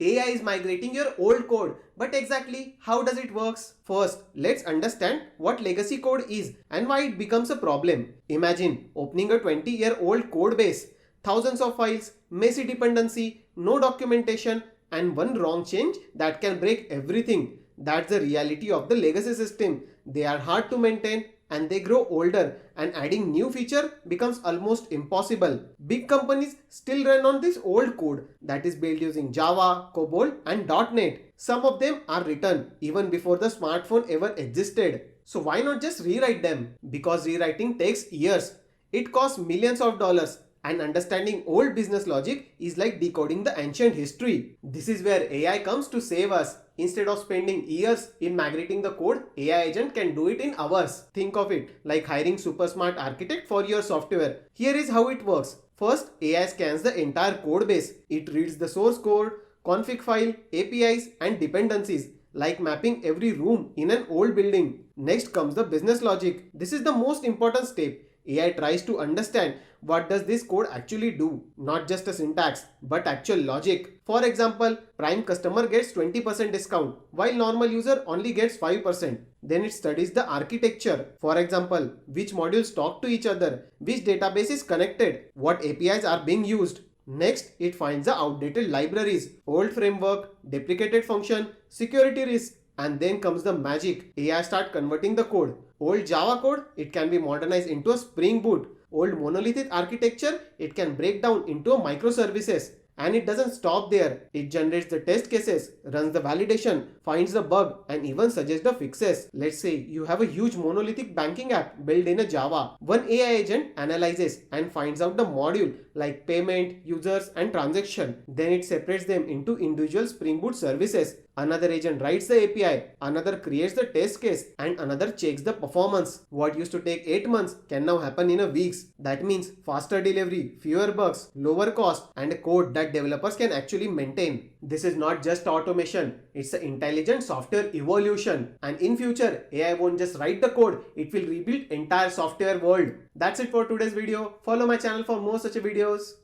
AI is migrating your old code. But exactly how does it works? First, let's understand what legacy code is and why it becomes a problem. Imagine opening a 20-year-old code base, thousands of files, messy dependency, no documentation, and one wrong change that can break everything. That's the reality of the legacy system. They are hard to maintain and they grow older, and adding new feature becomes almost impossible. Big companies still run on this old code that is built using Java, COBOL and .NET. Some of them are written even before the smartphone ever existed. So why not just rewrite them? Because rewriting takes years. It costs millions of dollars, and understanding old business logic is like decoding the ancient history. This is where AI comes to save us. Instead of spending years in migrating the code, AI agent can do it in hours. Think of it like hiring super smart architect for your software. Here is how it works. First, AI scans the entire code base. It reads the source code, config file, APIs and dependencies, like mapping every room in an old building. Next comes the business logic. This is the most important step. AI tries to understand what does this code actually do, not just a syntax, but actual logic. For example, Prime customer gets 20% discount, while normal user only gets 5%. Then it studies the architecture. For example, which modules talk to each other, which database is connected, what APIs are being used. Next, it finds the outdated libraries, old framework, deprecated function, security risk, and then comes the magic. AI start converting the code. Old Java code, it can be modernized into a Spring Boot. Old monolithic architecture, it can break down into a microservices. And it doesn't stop there. It generates the test cases, runs the validation, finds the bug, and even suggests the fixes. Let's say you have a huge monolithic banking app built in a Java. One AI agent analyzes and finds out the module like payment, users, and transaction. Then it separates them into individual Spring Boot services. Another agent writes the API, another creates the test case, and another checks the performance. What used to take 8 months can now happen in a weeks. That means faster delivery, fewer bugs, lower cost, and a code that developers can actually maintain. This is not just automation, it's an intelligent software evolution. And in future, AI won't just write the code, it will rebuild entire software world. That's it for today's video. Follow my channel for more such videos.